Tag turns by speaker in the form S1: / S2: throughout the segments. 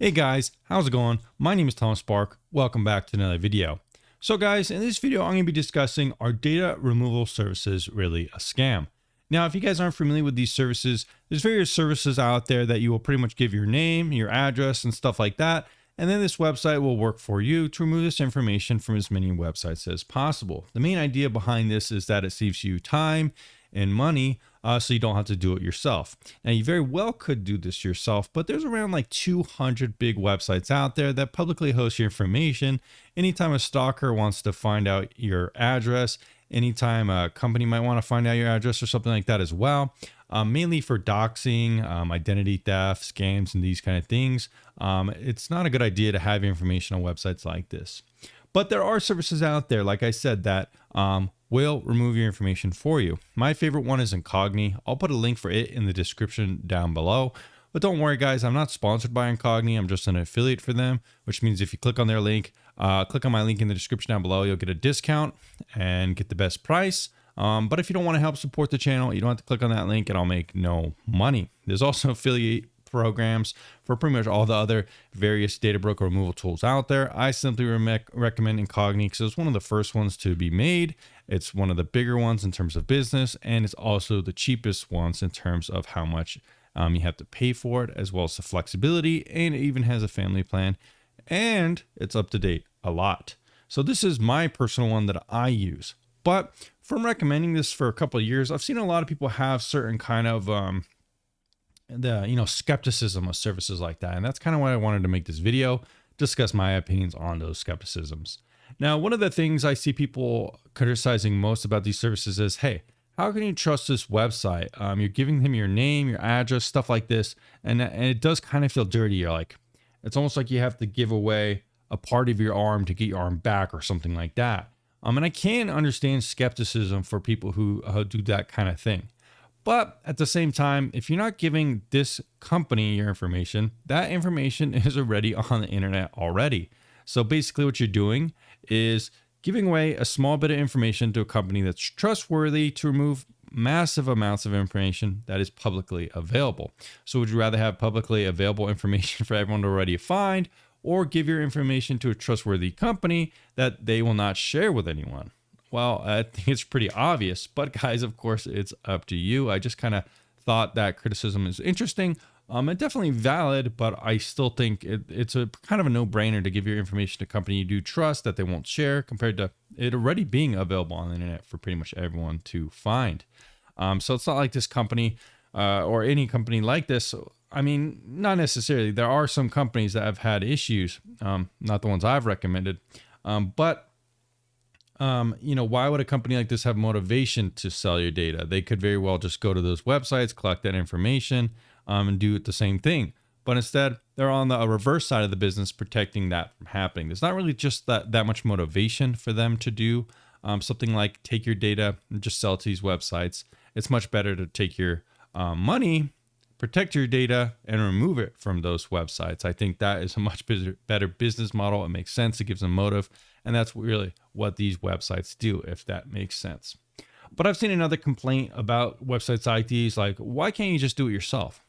S1: Hey guys, how's it going? My name is Thomas Spark. Welcome back to another video. So guys, in this video, I'm going to be discussing, are data removal services really a scam? Now, if you guys aren't familiar with these services, there's various services out there that you will pretty much give your name, your address, and stuff like that. And then this website will work for you to remove this information from as many websites as possible. The main idea behind this is that it saves you time and money, so you don't have to do it yourself. Now, you very well could do this yourself, but there's around like 200 big websites out there that publicly host your information. Anytime a stalker wants to find out your address, anytime a company might want to find out your address or something like that as well, mainly for doxing, identity theft, scams, and these kind of things. It's not a good idea to have your information on websites like this. But there are services out there, like I said, that will remove your information for you. My favorite one is Incogni. I'll put a link for it in the description down below. But don't worry, guys, I'm not sponsored by Incogni. I'm just an affiliate for them, which means if you click on their link, click on my link in the description down below, you'll get a discount and get the best price. But if you don't want to help support the channel, you don't have to click on that link and I'll make no money. There's also affiliate programs for pretty much all the other various data broker removal tools out there. I simply recommend Incogni because it's one of the first ones to be made. It's one of the bigger ones in terms of business, and it's also the cheapest ones in terms of how much you have to pay for it, as well as the flexibility, and it even has a family plan, and it's up to date a lot. So this is my personal one that I use. But from recommending this for a couple of years, I've seen a lot of people have certain kind of skepticism of services like that. And that's kind of why I wanted to make this video, discuss my opinions on those skepticisms. Now, one of the things I see people criticizing most about these services is, hey, how can you trust this website? You're giving them your name, your address, stuff like this. And it does kind of feel dirty. You're like, it's almost like you have to give away a part of your arm to get your arm back or something like that. And I can understand skepticism for people who do that kind of thing. But at the same time, if you're not giving this company your information, that information is already on the internet already. So basically what you're doing is giving away a small bit of information to a company that's trustworthy to remove massive amounts of information that is publicly available. So would you rather have publicly available information for everyone to already find, or give your information to a trustworthy company that they will not share with anyone? Well, I think it's pretty obvious, but guys, of course, it's up to you. I just kind of thought that criticism is interesting and definitely valid, but I still think it's a kind of a no-brainer to give your information to a company you do trust that they won't share, compared to it already being available on the internet for pretty much everyone to find. So it's not like this company or any company like this. I mean, not necessarily. There are some companies that have had issues, not the ones I've recommended, but why would a company like this have motivation to sell your data? They could very well just go to those websites, collect that information, and do it the same thing. But instead, they're on the reverse side of the business, protecting that from happening. There's not really just that much motivation for them to do something like take your data and just sell it to these websites. It's much better to take your money, protect your data, and remove it from those websites. I think that is a much better business model. It makes sense. It gives them motive. And that's really what these websites do, if that makes sense. But I've seen another complaint about websites like these, like, why can't you just do it yourself?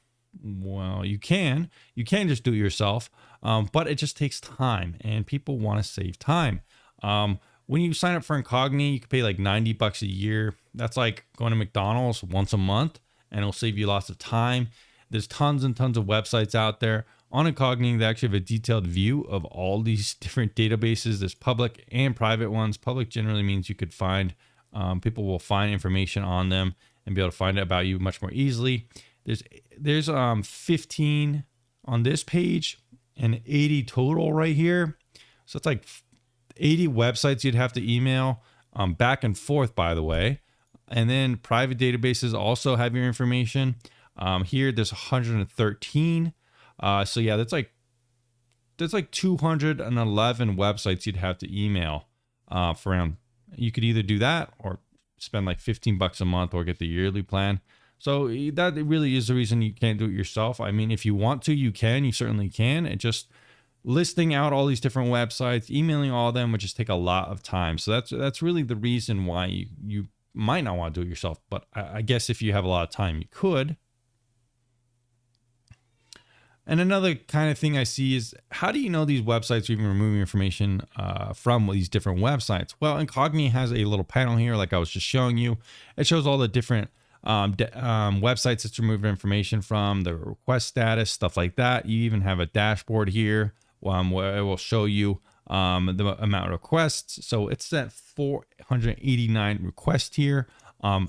S1: Well, you can just do it yourself, but it just takes time, and people want to save time. When you sign up for Incogni, you can pay like $90 a year. That's like going to McDonald's once a month, and it'll save you lots of time. There's tons and tons of websites out there. On Incogni, they actually have a detailed view of all these different databases. There's public and private ones. Public generally means you could find, people will find information on them and be able to find out about you much more easily. There's 15 on this page and 80 total right here. So it's like 80 websites you'd have to email back and forth, by the way. And then private databases also have your information. Here, there's 113. So yeah, that's like 211 websites you'd have to email for around. You could either do that or spend like $15 a month or get the yearly plan. So that really is the reason you can't do it yourself. I mean, if you want to, you can. You certainly can. It just listing out all these different websites, emailing all of them would just take a lot of time. So that's really the reason why you might not want to do it yourself. But I guess if you have a lot of time, you could. And another kind of thing I see is, how do you know these websites are even removing information from these different websites? Well, Incogni has a little panel here, like I was just showing you. It shows all the different websites it's removing information from, the request status, stuff like that. You even have a dashboard here where it will show you the amount of requests. So it's at 489 requests here,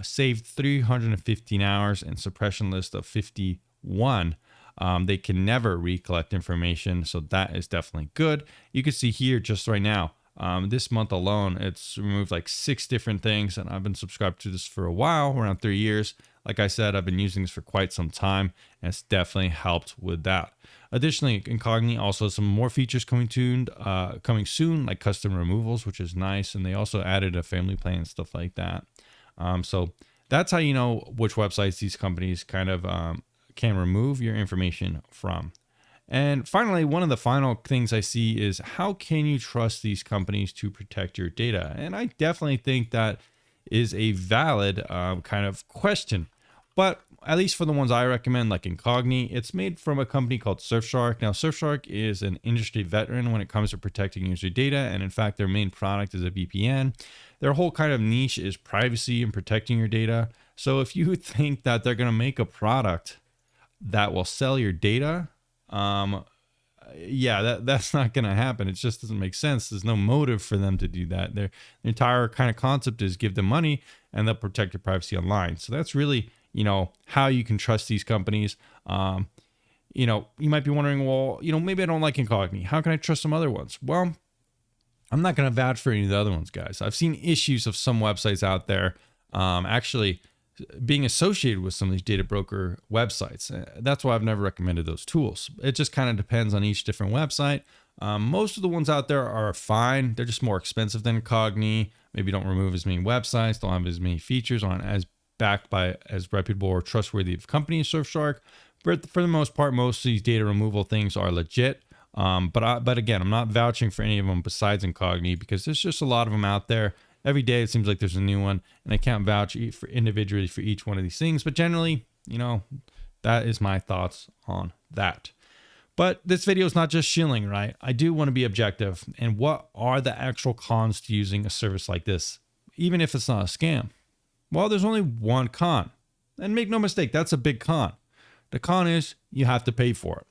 S1: saved 315 hours, and suppression list of 51. They can never recollect information, so that is definitely good. You can see here just right now, this month alone, it's removed like 6 different things, and I've been subscribed to this for a while, around 3 years. Like I said, I've been using this for quite some time, and it's definitely helped with that. Additionally, Incogni also has some more features coming soon, like custom removals, which is nice, and they also added a family plan and stuff like that. So that's how you know which websites these companies kind of can remove your information from. And finally, one of the final things I see is, how can you trust these companies to protect your data? And I definitely think that is a valid kind of question. But at least for the ones I recommend, like Incogni, it's made from a company called Surfshark. Now, Surfshark is an industry veteran when it comes to protecting user data. And in fact, their main product is a VPN. Their whole kind of niche is privacy and protecting your data. So if you think that they're going to make a product that will sell your data, yeah, that's not going to happen. It just doesn't make sense. There's no motive for them to do that. Their entire kind of concept is give them money and they'll protect your privacy online. So that's really, how you can trust these companies. You might be wondering, well, maybe I don't like Incogni. How can I trust some other ones? Well, I'm not going to vouch for any of the other ones, guys. I've seen issues of some websites out there actually being associated with some of these data broker websites. That's why I've never recommended those tools. It just kind of depends on each different website. Most of the ones out there are fine. They're just more expensive than Incogni. Maybe don't remove as many websites, don't have as many features, aren't as backed by as reputable or trustworthy of company as Surfshark. But for the most part, most of these data removal things are legit. But again, I'm not vouching for any of them besides Incogni, because there's just a lot of them out there. Every day it seems like there's a new one, and I can't vouch for individually for each one of these things. But generally, that is my thoughts on that. But this video is not just shilling, right? I do want to be objective. And what are the actual cons to using a service like this, even if it's not a scam? Well, there's only one con. And make no mistake, that's a big con. The con is you have to pay for it.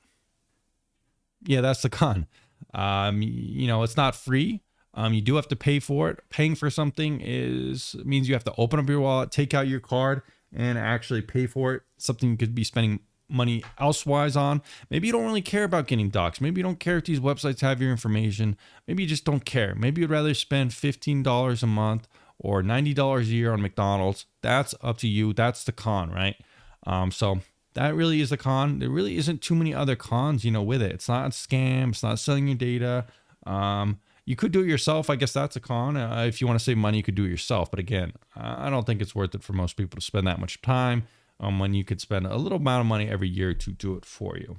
S1: Yeah, that's the con. It's not free. You do have to pay for it. Paying for something means you have to open up your wallet, take out your card, and actually pay for it. Something you could be spending money elsewise on. Maybe you don't really care about getting doxxed. Maybe you don't care if these websites have your information. Maybe you just don't care. Maybe you'd rather spend $15 a month or $90 a year on McDonald's. That's up to you. That's the con, right? So that really is the con. There really isn't too many other cons, with it. It's not a scam. It's not selling your data. You could do it yourself. I guess that's a con. If you want to save money, you could do it yourself. But again, I don't think it's worth it for most people to spend that much time when you could spend a little amount of money every year to do it for you.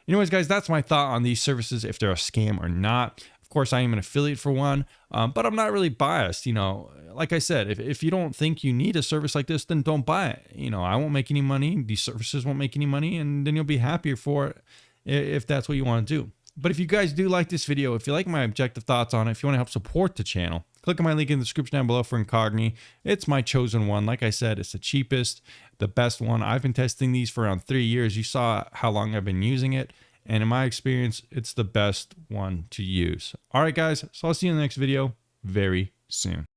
S1: Anyways, guys, that's my thought on these services, if they're a scam or not. Of course, I am an affiliate for one, but I'm not really biased. Like I said, if you don't think you need a service like this, then don't buy it. I won't make any money. These services won't make any money, and then you'll be happier for it if that's what you want to do. But if you guys do like this video, if you like my objective thoughts on it, if you want to help support the channel, click on my link in the description down below for Incogni. It's my chosen one. Like I said, it's the cheapest, the best one. I've been testing these for around 3 years. You saw how long I've been using it. And in my experience, it's the best one to use. All right, guys. So I'll see you in the next video very soon.